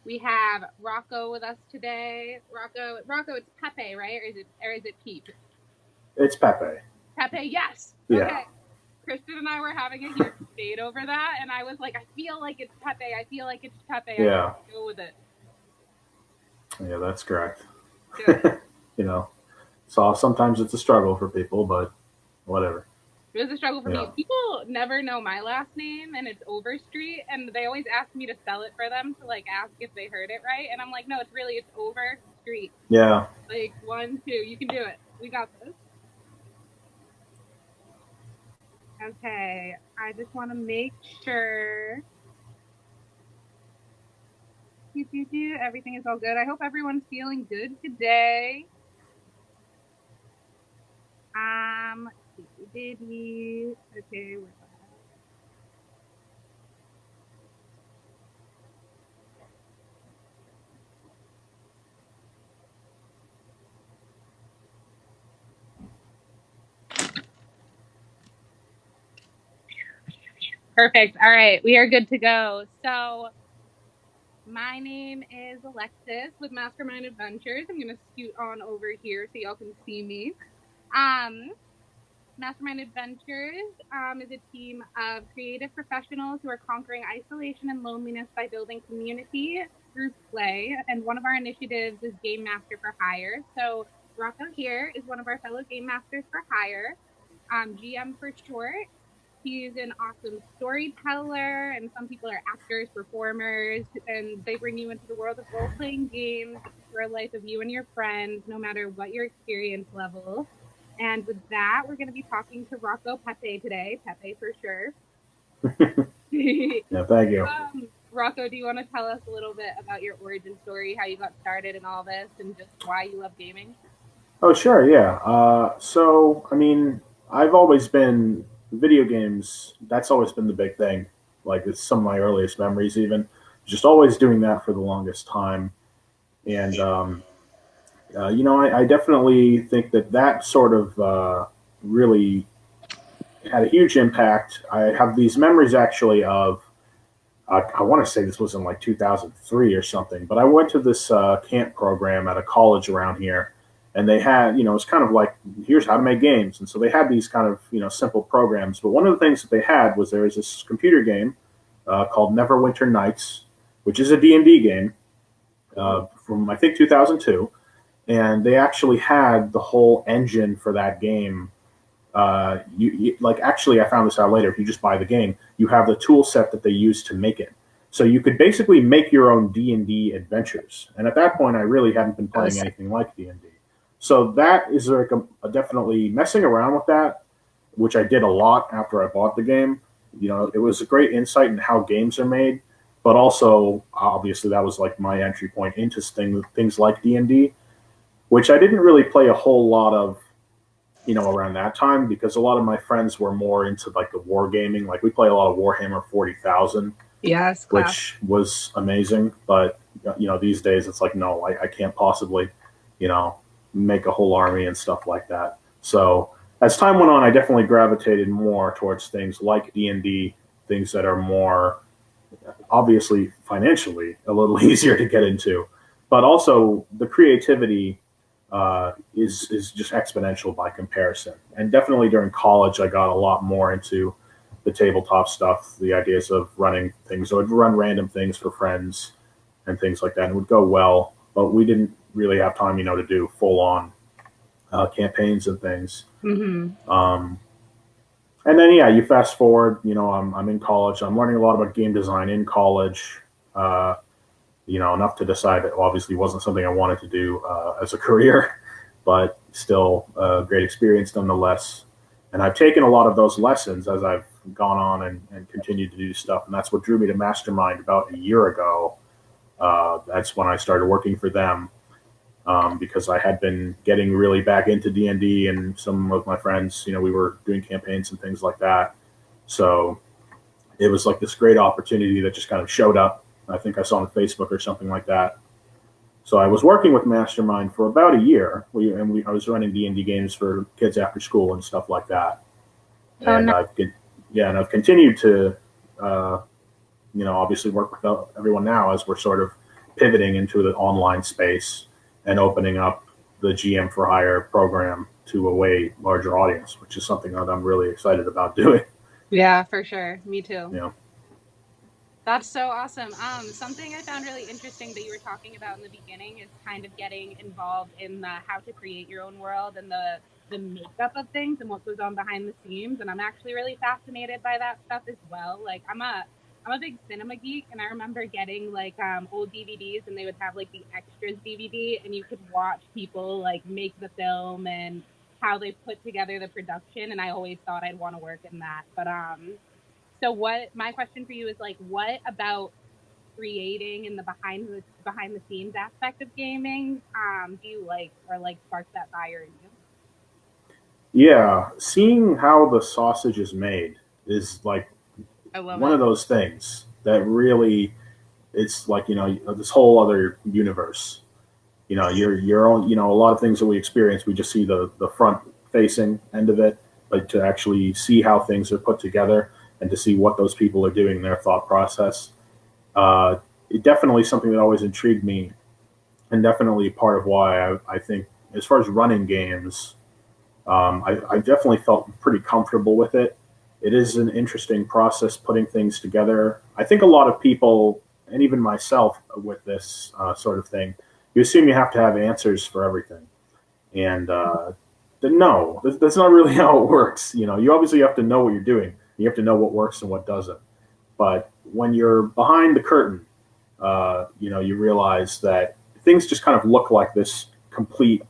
We have Rocco with us today. Rocco, it's Pepe, right? Or is it Peep? It's Pepe. Pepe, yes. Yeah. Okay. Kristen and I were having a huge debate over that, and I was like, I feel like it's Pepe. I feel like it's Pepe. I Yeah. go with it. Yeah, that's correct. Good. You know, so sometimes it's a struggle for people, but whatever. It was a struggle for Yeah. me. People never know my last name, and it's Overstreet, and they always ask me to spell it for them to like ask if they heard it right, and I'm like, no, it's Overstreet. Yeah. Like 1, 2, you can do it. We got this. Okay, I just want to make sure everything is all good. I hope everyone's feeling good today. Okay, we're perfect. All right, we are good to go. So, my name is Alexis with Mastermind Adventures. I'm going to scoot on over here so y'all can see me. Um, Mastermind Adventures is a team of creative professionals who are conquering isolation and loneliness by building community through play. And one of our initiatives is Game Master for Hire. So, Rocco here is one of our fellow Game Masters for Hire, GM for short. He's an awesome storyteller, and some people are actors, performers, and they bring you into the world of role playing games for a life of you and your friends, no matter what your experience level. And with that, we're going to be talking to Rocco Pepe today. Pepe for sure. Yeah. Thank you. Rocco, do you want to tell us a little bit about your origin story, how you got started in all this, and just why you love gaming? Oh, sure. Yeah. So, I mean, I've always been video games. That's always been the big thing. Like, it's some of my earliest memories, even. Just always doing that for the longest time. And, I definitely think that sort of really had a huge impact. I have these memories actually of, I want to say this was in like 2003 or something, but I went to this camp program at a college around here, and they had, it's kind of like, here's how to make games. And so they had these kind of, simple programs. But one of the things that they had was there was this computer game called Neverwinter Nights, which is a D&D game from, I think, 2002. And they actually had the whole engine for that game. Like, actually, I found this out later. If you just buy the game, you have the tool set that they use to make it. So you could basically make your own D&D adventures. And at that point, I really hadn't been playing anything like D&D. So that is like definitely messing around with that, which I did a lot after I bought the game. It was a great insight into how games are made, but also obviously that was like my entry point into things like D&D, which I didn't really play a whole lot of, around that time, because a lot of my friends were more into like the wargaming. Like, we play a lot of Warhammer 40,000, Yes, class. which was amazing. But, these days it's like, no, I can't possibly, you know, make a whole army and stuff like that. So as time went on, I definitely gravitated more towards things like D&D, things that are more obviously financially a little easier to get into, but also the creativity is just exponential by comparison. And definitely during college, I got a lot more into the tabletop stuff, the ideas of running things. So I'd run random things for friends and things like that, and it would go well. But we didn't really have time, to do full on campaigns and things. Mm-hmm. And then, yeah, you fast forward. I'm in college. I'm learning a lot about game design in college. Uh, enough to decide that obviously wasn't something I wanted to do as a career, but still a great experience nonetheless. And I've taken a lot of those lessons as I've gone on and continued to do stuff. And that's what drew me to Mastermind about a year ago. That's when I started working for them, because I had been getting really back into D&D, and some of my friends, we were doing campaigns and things like that. So it was like this great opportunity that just kind of showed up. I think I saw on Facebook or something like that. So I was working with Mastermind for about a year. I was running D&D games for kids after school and stuff like that. Oh, And no. I've continued to, obviously work with everyone now as we're sort of pivoting into the online space and opening up the GM for Hire program to a way larger audience, which is something that I'm really excited about doing. Yeah, for sure. Me too. You know, That's so awesome. Something I found really interesting that you were talking about in the beginning is kind of getting involved in the how to create your own world and the makeup of things and what goes on behind the scenes. And I'm actually really fascinated by that stuff as well. Like I'm a big cinema geek, and I remember getting like old DVDs, and they would have like the extras DVD, and you could watch people like make the film and how they put together the production. And I always thought I'd want to work in that, but so what my question for you is like, what about creating and the behind the scenes aspect of gaming do you like or like spark that fire in you? yeah, seeing how the sausage is made is like I love one of it. those things that really, it's like, this whole other universe. Your own, a lot of things that we experience, we just see the front facing end of it, but to actually see how things are put together and to see what those people are doing in their thought process, uh, it definitely something that always intrigued me, and definitely part of why I think, as far as running games, I definitely felt pretty comfortable with it. It is an interesting process putting things together. I think a lot of people, and even myself, with this sort of thing, you assume you have to have answers for everything, and no, that's not really how it works. You obviously have to know what you're doing. You have to know what works and what doesn't. But when you're behind the curtain, you realize that things just kind of look like this complete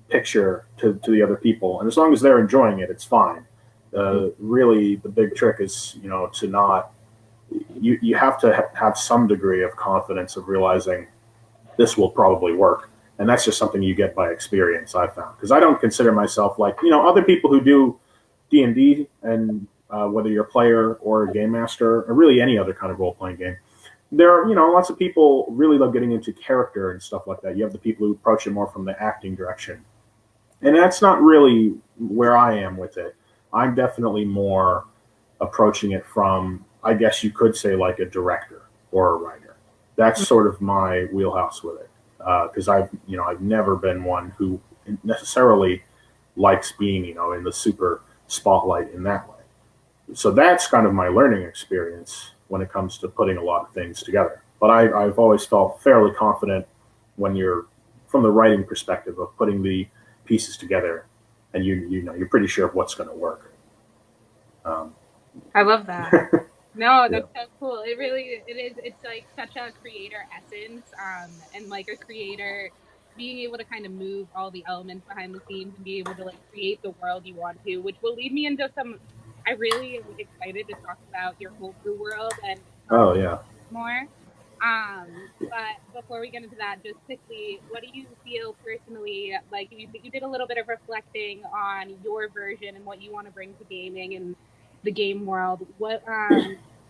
picture to the other people, and as long as they're enjoying it, it's fine. Really, the big trick is, to not. You have to have some degree of confidence of realizing this will probably work, and that's just something you get by experience. I found, because I don't consider myself like other people who do D&D, and whether you're a player or a game master or really any other kind of role playing game. There are, lots of people really love getting into character and stuff like that. You have the people who approach it more from the acting direction, and that's not really where I am with it. I'm definitely more approaching it from, I guess you could say, like a director or a writer. That's sort of my wheelhouse with it, because I've never been one who necessarily likes being, in the super spotlight in that way. So that's kind of my learning experience when it comes to putting a lot of things together. But I've always felt fairly confident when you're, from the writing perspective, of putting the pieces together, and you're pretty sure of what's going to work. I love that. No, Yeah. that's so cool. It is. It's like such a creator essence, and like a creator being able to kind of move all the elements behind the scenes and be able to like create the world you want to, which will lead me into some. I really am excited to talk about your homebrew world and Oh Chronicles yeah. of Estemor. But before we get into that, just quickly, what do you feel personally? Like you did a little bit of reflecting on your version and what you want to bring to gaming and the game world. What,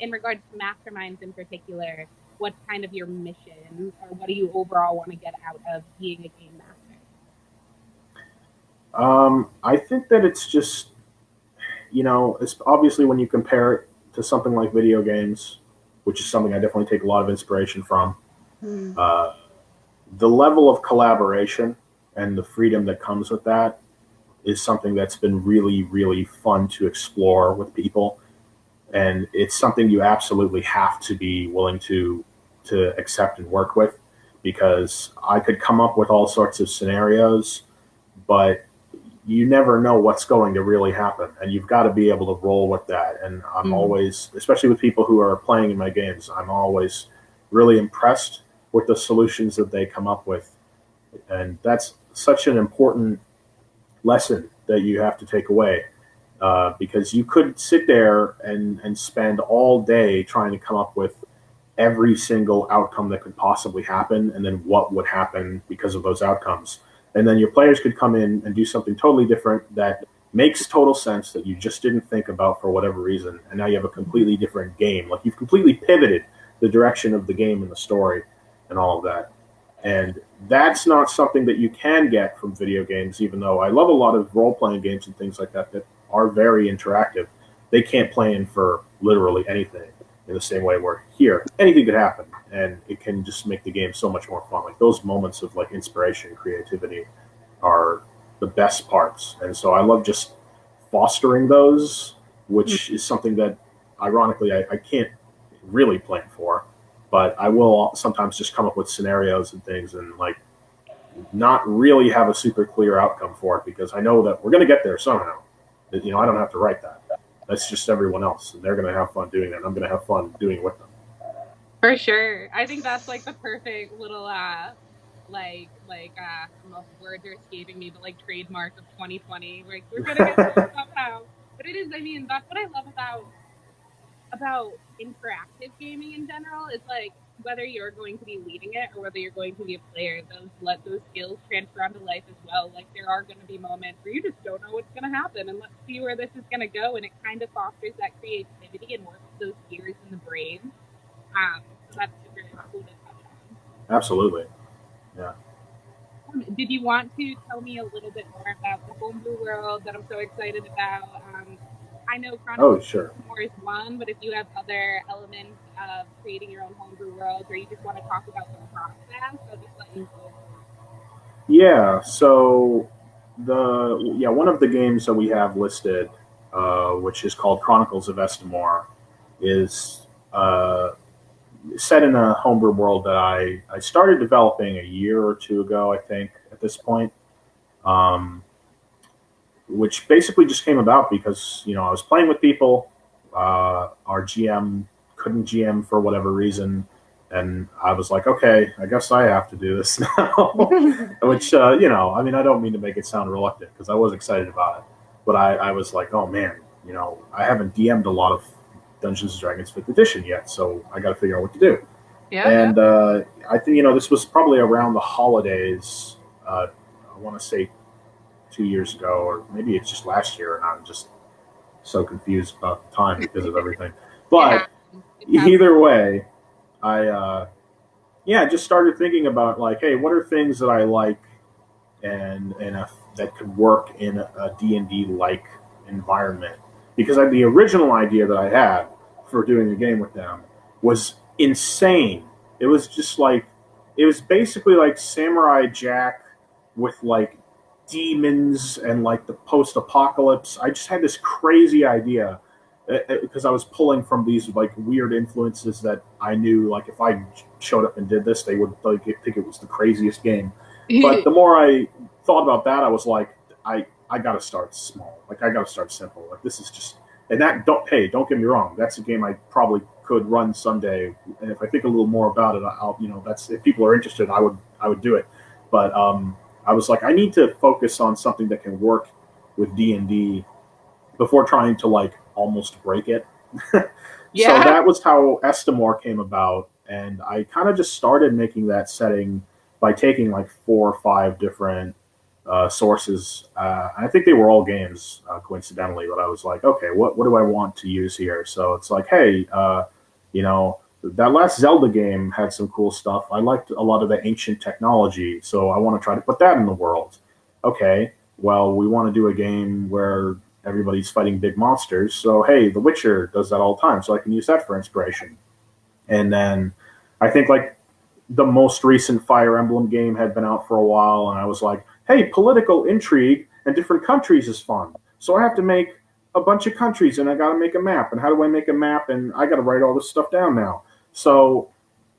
in regards to masterminds in particular, what's kind of your mission, or what do you overall want to get out of being a game master? I think that it's just, it's obviously when you compare it to something like video games, which is something I definitely take a lot of inspiration from. Hmm. Uh, the level of collaboration and the freedom that comes with that is something that's been really, really fun to explore with people, and it's something you absolutely have to be willing to accept and work with, because I could come up with all sorts of scenarios, but you never know what's going to really happen, and you've got to be able to roll with that. And I'm Hmm. always, especially with people who are playing in my games, I'm always really impressed with the solutions that they come up with, and that's such an important lesson that you have to take away, because you could sit there and spend all day trying to come up with every single outcome that could possibly happen, and then what would happen because of those outcomes. And then your players could come in and do something totally different that makes total sense, that you just didn't think about for whatever reason. And now you have a completely different game. Like, you've completely pivoted the direction of the game and the story and all of that. And that's not something that you can get from video games, even though I love a lot of role playing games and things like that that are very interactive. They can't plan for literally anything. in the same way where here anything could happen, and it can just make the game so much more fun. Like those moments of like inspiration, creativity are the best parts, and so I love just fostering those, which is something that ironically I can't really plan for, but I will sometimes just come up with scenarios and things and like not really have a super clear outcome for it because I know that we're going to get there somehow. You know, I don't have to write that. That's just everyone else, and they're going to have fun doing that. And I'm going to have fun doing it with them. For sure. I think that's like the perfect little words are escaping me, but like trademark of 2020. Like we're gonna get there somehow. But it is, I mean, that's what I love about interactive gaming in general. Is like whether you're going to be leading it or whether you're going to be a player, let those skills transfer onto life as well. Like there are gonna be moments where you just don't know what's gonna happen and let's see where this is gonna go, and it kind of fosters that creativity and works those gears in the brain. So that's super cool to touch on. Absolutely. Yeah. Did you want to tell me a little bit more about the homebrew world that I'm so excited about? I know Oh, Chronicles sure. of Estemor is one, but if you have other elements of creating your own homebrew world, or you just want to talk about the process, I'll just let you go. Yeah. So one of the games that we have listed, which is called Chronicles of Estemor, is set in a homebrew world that I started developing a year or two ago, I think, at this point, which basically just came about because, you know, I was playing with people. Our GM couldn't GM for whatever reason. And I was like, okay, I guess I have to do this now. Which, you know, I mean, I don't mean to make it sound reluctant because I was excited about it. But I was like, oh man, you know, I haven't DM'd a lot of Dungeons and Dragons 5th edition yet, so I got to figure out what to do. Yeah. And I think, you know, this was probably around the holidays. I want to say 2 years ago, or maybe it's just last year, and I'm just so confused about the time because of everything. But either way, I just started thinking about like, hey, what are things that I like and that could work in a D&D like environment? Because the original idea that I had for doing a game with them was insane. It was just like, it was basically like Samurai Jack with like demons and like the post-apocalypse. I just had this crazy idea because I was pulling from these like weird influences that I knew, like if I showed up and did this, they would like think it was the craziest game. But the more I thought about that, I was like, I got to start small. Like I got to start simple. Like this is just, and that don't get me wrong. That's a game I probably could run someday. And if I think a little more about it, I'll, you know, that's, if people are interested, I would do it. But I was like, I need to focus on something that can work with D&D before trying to like almost break it. Yeah. So that was how Estemor came about, and I kind of just started making that setting by taking like 4 or 5 different sources. I think they were all games, coincidentally, but I was like, okay, what do I want to use here? So it's like, hey, you know, that last Zelda game had some cool stuff. I liked a lot of the ancient technology, so I want to try to put that in the world. Okay, well, we want to do a game where everybody's fighting big monsters. So, hey, The Witcher does that all the time, so I can use that for inspiration. And then I think like the most recent Fire Emblem game had been out for a while, and I was like, hey, political intrigue and different countries is fun. So I have to make a bunch of countries, and I got to make a map. And how do I make a map? And I got to write all this stuff down now. So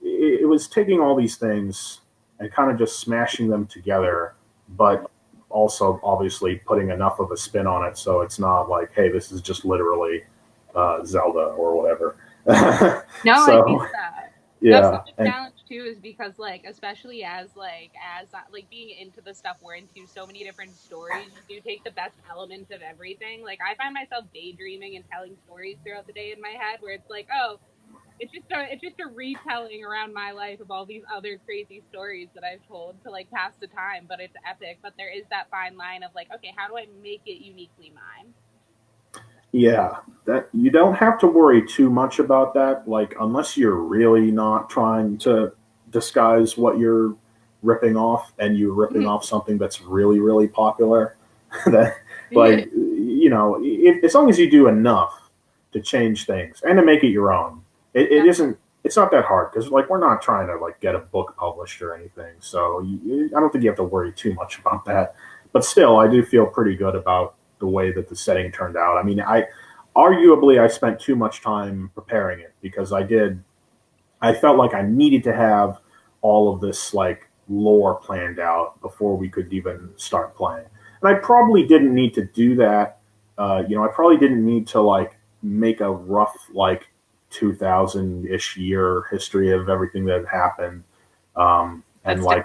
it was taking all these things and kind of just smashing them together, but also obviously putting enough of a spin on it so it's not like, hey, this is just literally Zelda or whatever. No, so, I get that. Yeah, that's such a challenge too, is because like, especially as being into the stuff we're into, so many different stories, you do take the best elements of everything. Like I find myself daydreaming and telling stories throughout the day in my head where it's like, oh, it's just a retelling around my life of all these other crazy stories that I've told to like pass the time, but it's epic. But there is that fine line of like, okay, how do I make it uniquely mine? Yeah, that you don't have to worry too much about that. Like, unless you're really not trying to disguise what you're ripping off, and you're ripping off something that's really, really popular. That, like, you know, as long as you do enough to change things and to make it your own, it isn't. It's not that hard because like we're not trying to like get a book published or anything. So I don't think you have to worry too much about that. But still, I do feel pretty good about the way that the setting turned out. I mean, I spent too much time preparing it because I felt like I needed to have all of this like lore planned out before we could even start playing. And I probably didn't need to do that. I probably didn't need to like make a rough like 2000-ish year history of everything that had happened, and like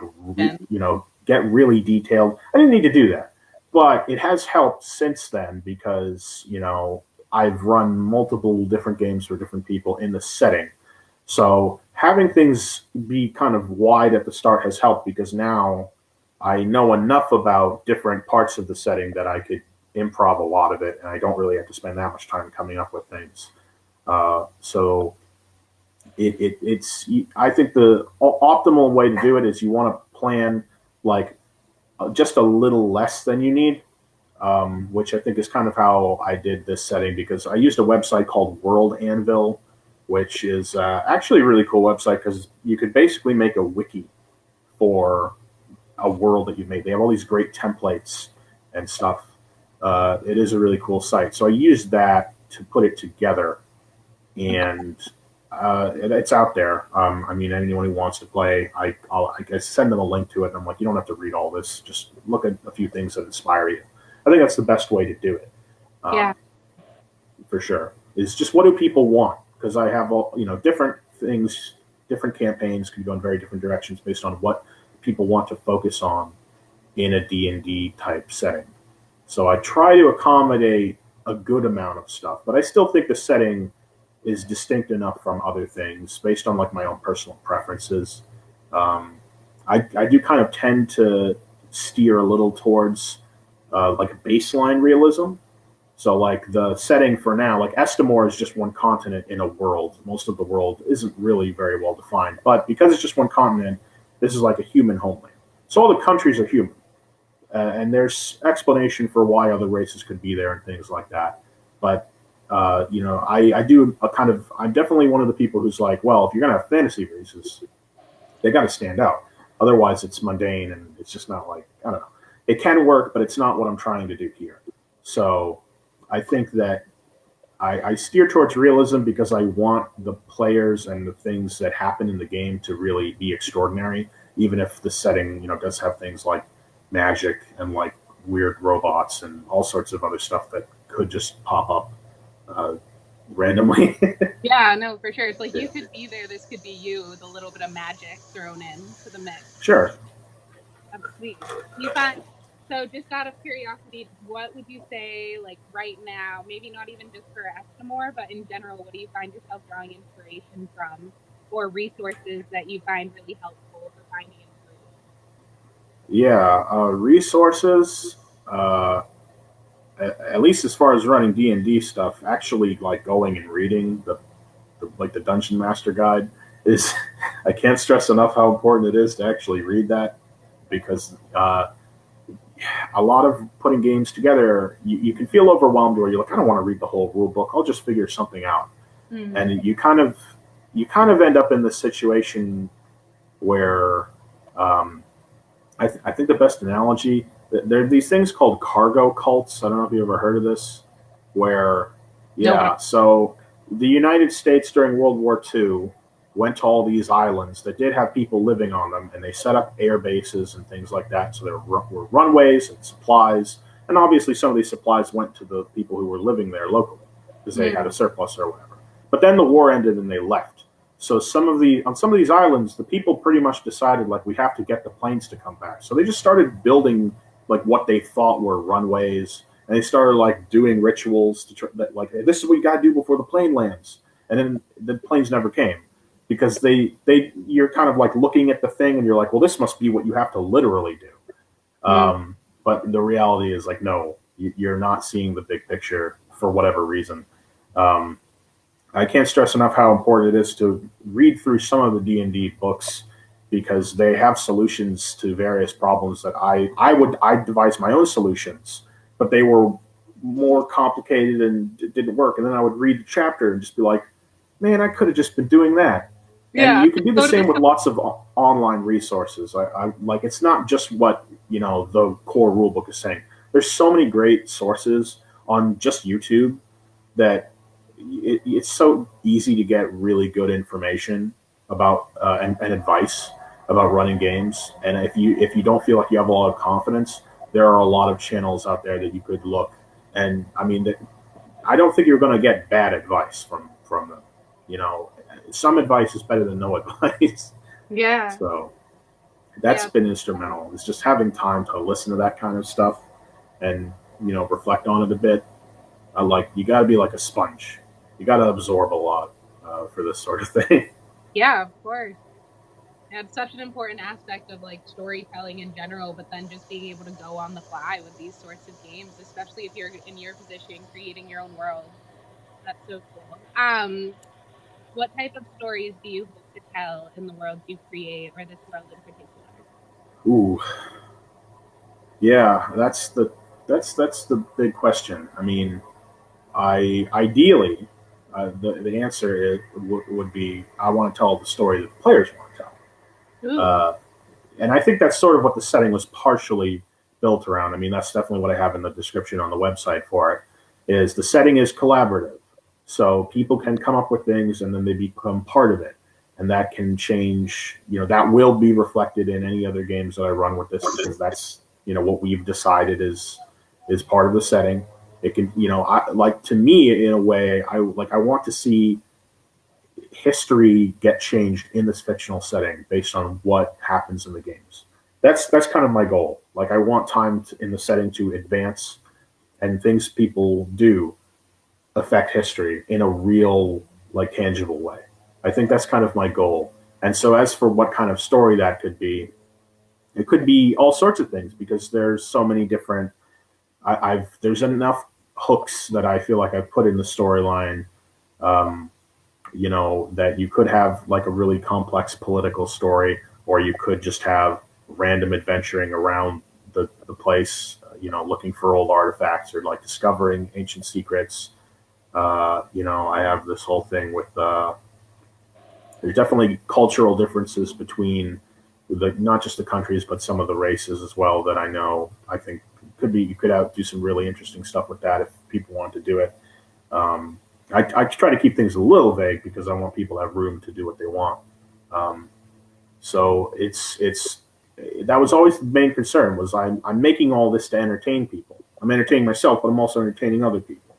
get really detailed. I didn't need to do that, but it has helped since then because I've run multiple different games for different people in the setting. So having things be kind of wide at the start has helped because now I know enough about different parts of the setting that I could improv a lot of it, and I don't really have to spend that much time coming up with things. So it's I think the optimal way to do it is you want to plan like just a little less than you need, which I think is kind of how I did this setting because I used a website called World Anvil, which is actually a really cool website because you could basically make a wiki for a world that you've made. They have all these great templates and stuff. It is a really cool site. So I used that to put it together, and it's out there. I mean, anyone who wants to play, I send them a link to it, and I'm like, you don't have to read all this. Just look at a few things that inspire you. I think that's the best way to do it. For sure. Is just what do people want? Because I have all different things, different campaigns can go in very different directions based on what people want to focus on in a D&D type setting. So I try to accommodate a good amount of stuff, but I still think the setting is distinct enough from other things based on like my own personal preferences. I do kind of tend to steer a little towards like a baseline realism. So like the setting for now, like Estemor is just one continent in a world. Most of the world isn't really very well defined, but because it's just one continent, this is like a human homeland. So all the countries are human, and there's explanation for why other races could be there and things like that. But I do a kind of. I'm definitely one of the people who's like, well, if you're gonna have fantasy races, they got to stand out. Otherwise, it's mundane and it's just not like I don't know. It can work, but it's not what I'm trying to do here. So I think that I steer towards realism because I want the players and the things that happen in the game to really be extraordinary, even if the setting, does have things like magic and like weird robots and all sorts of other stuff that could just pop up randomly. Yeah, no, for sure. It's like you could be there. This could be you with a little bit of magic thrown in to the mix. Sure. That's sweet. You find so just out of curiosity, what would you say like right now, maybe not even just for Estemor, but in general, what do you find yourself drawing inspiration from or resources that you find really helpful for finding inspiration? Yeah, resources, at least as far as running D&D stuff, actually like going and reading the Dungeon Master Guide is I can't stress enough how important it is to actually read that because a lot of putting games together, you can feel overwhelmed where you're like, I don't want to read the whole rule book. I'll just figure something out. Mm-hmm. And you kind of end up in this situation where I think the best analogy, there are these things called cargo cults. I don't know if you ever heard of this, where, so the United States during World War II went to all these islands that did have people living on them, and they set up air bases and things like that. So there were runways and supplies, and obviously some of these supplies went to the people who were living there locally because they had a surplus or whatever. But then the war ended and they left. So on some of these islands, the people pretty much decided like we have to get the planes to come back. So they just started building like what they thought were runways, and they started like doing rituals to like hey, this is what you got to do before the plane lands, and then the planes never came. Because you're kind of like looking at the thing and you're like, well, this must be what you have to literally do. But the reality is like, no, you're not seeing the big picture for whatever reason. I can't stress enough how important it is to read through some of the D&D books because they have solutions to various problems that I devised my own solutions, but they were more complicated and it didn't work. And then I would read the chapter and just be like, man, I could have just been doing that. And Yeah. you can do the Go to same the with lots of online resources. I like it's not just what the core rulebook is saying. There's so many great sources on just YouTube that it's so easy to get really good information about and advice about running games. And if you don't feel like you have a lot of confidence, there are a lot of channels out there that you could look. And I mean, I don't think you're going to get bad advice from them. You know, some advice is better than no advice. Yeah. So that's Yeah. been instrumental. It's just having time to listen to that kind of stuff and reflect on it a bit. You got to be like a sponge. You got to absorb a lot for this sort of thing. Yeah, of course. And it's such an important aspect of like storytelling in general, but then just being able to go on the fly with these sorts of games, especially if you're in your position creating your own world. That's so cool. What type of stories do you hope to tell in the world you create, or this world in particular? Ooh, yeah, that's the big question. I mean, I ideally the answer would be I want to tell the story that the players want to tell. Ooh. Uh, and I think that's sort of what the setting was partially built around. I mean, that's definitely what I have in the description on the website for it. Is the setting is collaborative, so people can come up with things and then they become part of it, and that can change. That will be reflected in any other games that I run with this because that's what we've decided is part of the setting. It can, to me in a way, I want to see history get changed in this fictional setting based on what happens in the games. That's kind of my goal. Like I want in the setting to advance and things people do affect history in a real, like tangible way. I think that's kind of my goal. And so as for what kind of story that could be, it could be all sorts of things because there's so many different. There's enough hooks that I feel like I've put in the storyline um, that you could have like a really complex political story, or you could just have random adventuring around the place, looking for old artifacts or like discovering ancient secrets. I have this whole thing with there's definitely cultural differences between not just the countries, but some of the races as well that I know. I think you could do some really interesting stuff with that if people want to do it. Um, I try to keep things a little vague because I want people to have room to do what they want. Um, so it's that was always the main concern was I'm making all this to entertain people. I'm entertaining myself, but I'm also entertaining other people.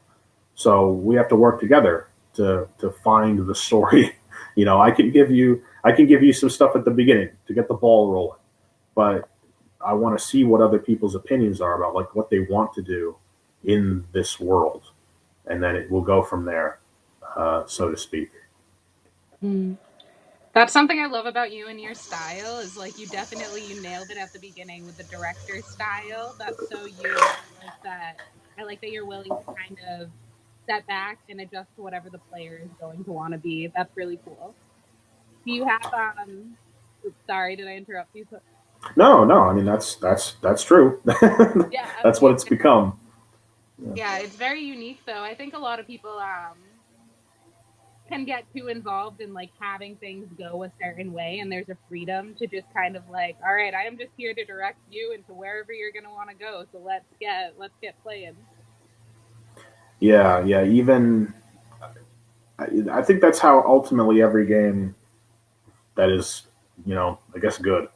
So we have to work together to find the story. I can give you some stuff at the beginning to get the ball rolling, but I want to see what other people's opinions are about like what they want to do in this world, and then it will go from there, so to speak. Mm. That's something I love about you and your style is like you nailed it at the beginning with the director style. That's so you. And I like that you're willing to kind of step back and adjust to whatever the player is going to want to be. That's really cool. Do you have oops, sorry, did I interrupt you? No, no, I mean that's true. Yeah, That's what it's become. Yeah. yeah, it's very unique though. I think a lot of people can get too involved in like having things go a certain way, and there's a freedom to just kind of like, all right, I am just here to direct you into wherever you're going to want to go, so let's get playing. Yeah, yeah. Even I think that's how ultimately every game that is, I guess good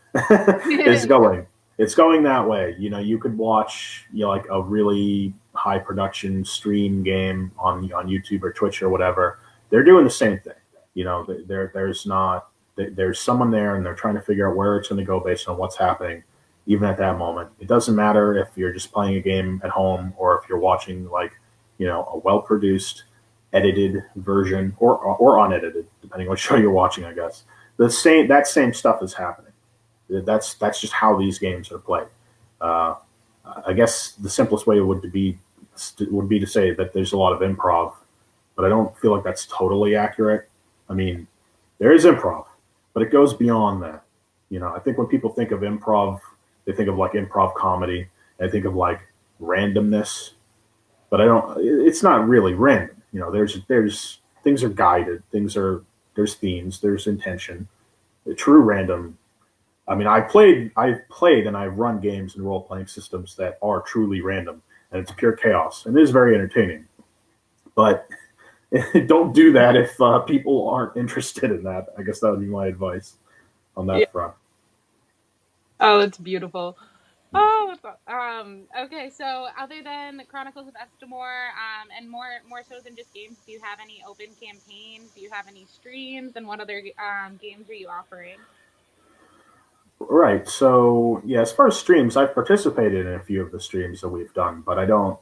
is going. It's going that way. You could watch, like a really high production stream game on YouTube or Twitch or whatever. They're doing the same thing. There's not there's someone there and they're trying to figure out where it's going to go based on what's happening, even at that moment. It doesn't matter if you're just playing a game at home or if you're watching like, a well produced, edited version or unedited, depending on what show you're watching, I guess that same stuff is happening. That's just how these games are played. Uh, I guess the simplest way would be to say that there's a lot of improv, but I don't feel like that's totally accurate. I mean, there is improv, but it goes beyond that. I think when people think of improv, they think of like improv comedy. And they think of like randomness, but I don't. It's not really random. There's things are guided. There's themes, there's intention. The true random. I mean, I've played, and I've run games and role playing systems that are truly random, and it's pure chaos, and it is very entertaining. But don't do that if people aren't interested in that. I guess that would be my advice on Yeah. that front. Oh, it's beautiful. Oh, okay. So, other than Chronicles of Estemor, and more so than just games, do you have any open campaigns? Do you have any streams? And what other games are you offering? Right. So, yeah, as far as streams, I've participated in a few of the streams that we've done, but I don't,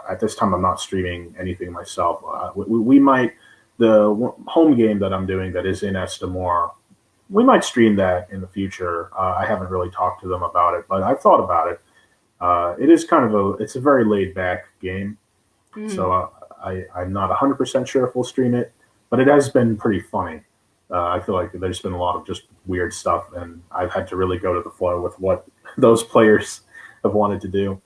at this time, I'm not streaming anything myself. We might, the home game that I'm doing that is in Estemor, we might stream that in the future. I haven't really talked to them about it, but I've thought about it. It is kind of it's a very laid back game. So I'm not 100% sure if we'll stream it, but it has been pretty funny. I feel like there's been a lot of just weird stuff, and I've had to really go to the flow with what those players have wanted to do.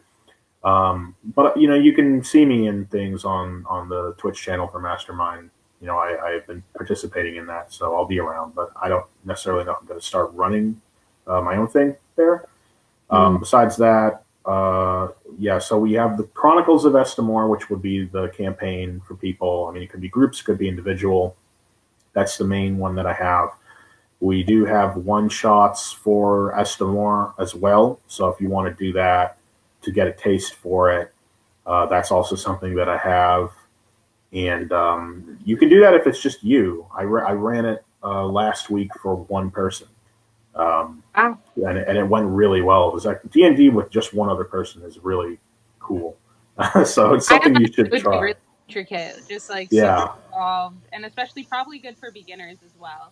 But you can see me in things on the Twitch channel for Mastermind. I've been participating in that, so I'll be around. But I don't necessarily know if I'm going to start running my own thing there. Besides that, yeah, so we have the Chronicles of Estemor, which would be the campaign for people. I mean, it could be groups, it could be individual. That's the main one that I have. We do have one shots for Estemor as well. So if you want to do that to get a taste for it, that's also something that I have. And you can do that if it's just you. I ran it last week for one person. And it went really well. It was like D&D with just one other person is really cool. So it's something you should try. Really intricate, just like yeah, super involved, and especially probably good for beginners as well.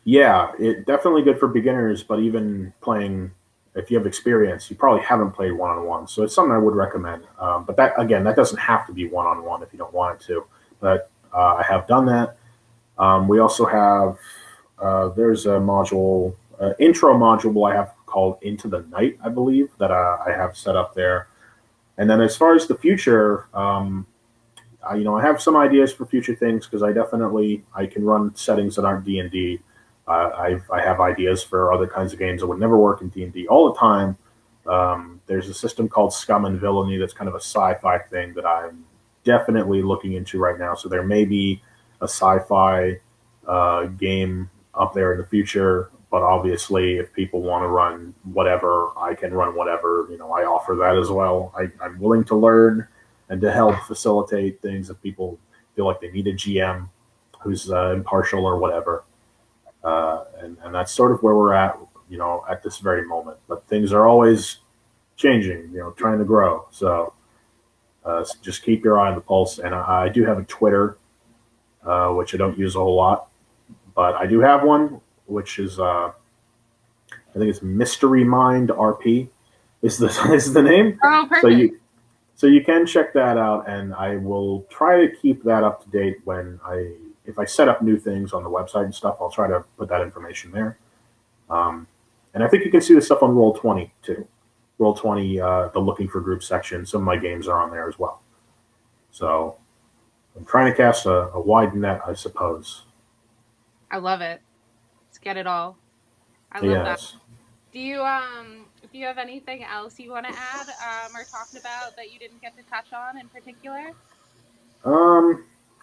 Yeah, it definitely good for beginners, but even playing, if you have experience, you probably haven't played one-on-one. So it's something I would recommend. But that, again, that doesn't have to be one-on-one if you don't want it to. But I have done that. We also have, there's a module, intro module I have called Into the Night, I believe, that I have set up there. And then as far as the future, I have some ideas for future things because I can run settings that aren't D&D. I have ideas for other kinds of games that would never work in D&D all the time. There's a system called Scum and Villainy that's kind of a sci-fi thing that I'm definitely looking into right now. So there may be a sci-fi game up there in the future, but obviously if people want to run whatever, I can run whatever. I offer that as well. I'm willing to learn and to help facilitate things if people feel like they need a GM who's impartial or whatever. And that's sort of where we're at this very moment. But things are always changing, trying to grow. So just keep your eye on the pulse. And I do have a Twitter, which I don't use a whole lot, but I do have one, which is I think it's Mystery Mind RP is the name. Oh, perfect. So you can check that out, and I will try to keep that up to date if I set up new things on the website and stuff. I'll try to put that information there. And I think you can see the stuff on Roll20 too. Roll20, the looking for group section. Some of my games are on there as well. So I'm trying to cast a wide net, I suppose. I love it. Let's get it all. I love that. Do you have anything else you want to add or talk about that you didn't get to touch on in particular? I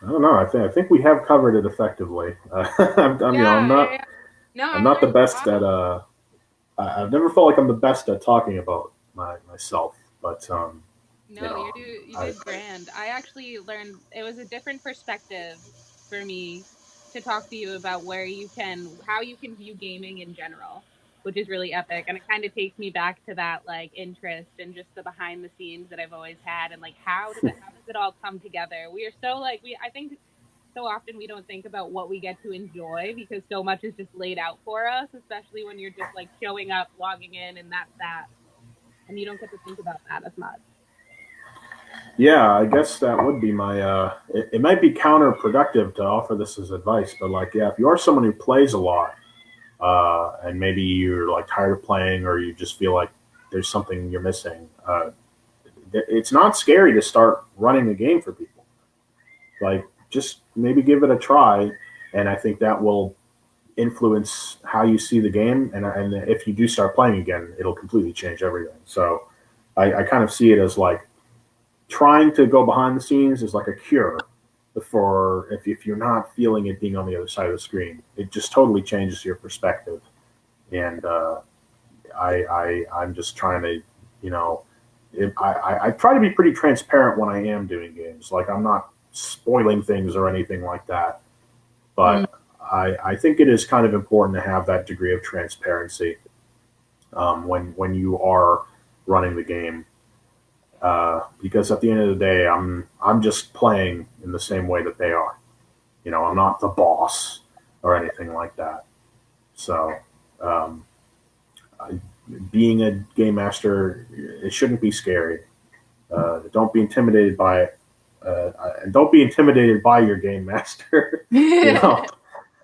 don't know. I think we have covered it effectively. I'm not the best at. I've never felt like I'm the best at talking about myself, but no, you did grand. I actually learned it was a different perspective for me to talk to you about how you can view gaming in general, which is really epic, and it kind of takes me back to that like interest and just the behind the scenes that I've always had, and like how does it all come together? We are so I think so often we don't think about what we get to enjoy because so much is just laid out for us, especially when you're just like showing up, logging in, and that's that, and you don't get to think about that as much. Yeah, I guess that would be my. It might be counterproductive to offer this as advice, but if you are someone who plays a lot, and maybe you're like tired of playing, or you just feel like there's something you're missing, it's not scary to start running a game for people. Like, just maybe give it a try, and I think that will influence how you see the game. And if you do start playing again, it'll completely change everything. So I kind of see it as like trying to go behind the scenes is like a cure for if you're not feeling it being on the other side of the screen. It just totally changes your perspective. And I'm just trying to, you know, I try to be pretty transparent when I am doing games. Like I'm not spoiling things or anything like that. But I think it is kind of important to have that degree of transparency when you are running the game, because at the end of the day, I'm just playing in the same way that they are. You know, I'm not the boss or anything like that. So, um, I, being a game master, it shouldn't be scary. Don't be intimidated by it, and don't be intimidated by your game master. You know,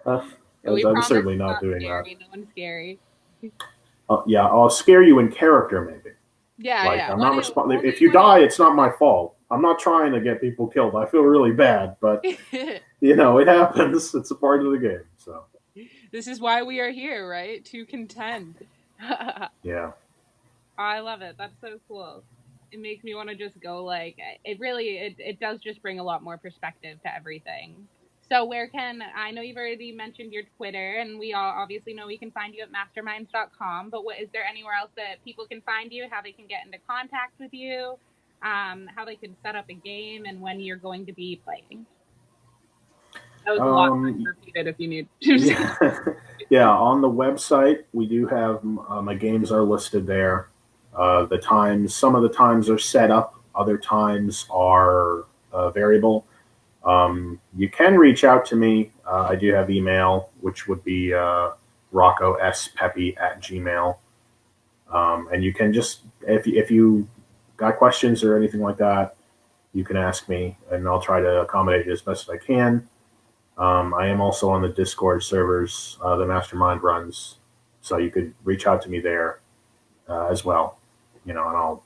uh, We I'm promise certainly it's not not doing that. scary. No one's scary. Yeah, I'll scare you in character, maybe. Yeah, Like yeah. I'm not Only, responsible. only If you when die, it's not my fault. I'm not trying to get people killed. I feel really bad, but it. you know, it happens. It's a part of the game. So This is why we are here, right? To contend. yeah. I love it. That's so cool. It makes me want to just go like it really it does just bring a lot more perspective to everything. So where can I know you've already mentioned your Twitter and we all obviously know we can find you at masterminds.com, but what is there anywhere else that people can find you, how they can get into contact with you, how they can set up a game and when you're going to be playing? That was a lot. I can Um, repeat it if you need. yeah. Yeah. On the website, we do have my games are listed there. The times, some of the times are set up. Other times are variable. You can reach out to me. I do have email, which would be Rocco S Pepe at Gmail. And you can just if you got questions or anything like that, you can ask me, and I'll try to accommodate you as best as I can. I am also on the Discord servers the Mastermind runs, so you could reach out to me there as well. You know, and I'll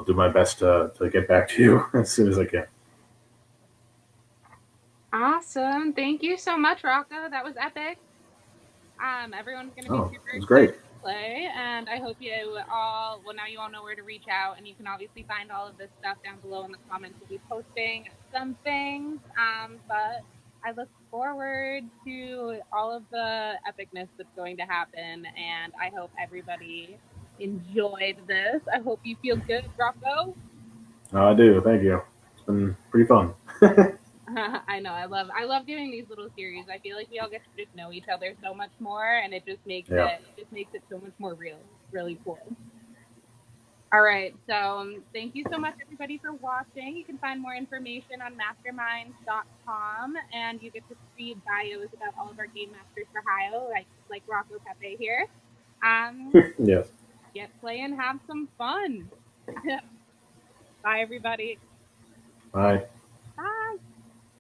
do my best to get back to you as soon as I can. Awesome. Thank you so much, Rocco. That was epic. Everyone's going to be Oh, super it was excited great. to play, and I hope you all, well, now you all know where to reach out, and you can obviously find all of this stuff down below in the comments. We'll be posting some things, but I look forward to all of the epicness that's going to happen, and I hope everybody enjoyed this. I hope you feel good, Rocco. I do. Thank you. It's been pretty fun. I know. I love doing these little series. I feel like we all get to just know each other so much more, and Yeah. it just makes it so much more real. It's really cool. All right. So thank you so much, everybody, for watching. You can find more information on masterminds.com, and you get to read bios about all of our game masters for Ohio, like Rocco Pepe here. Yes. Get play and have some fun. Bye, everybody. Bye.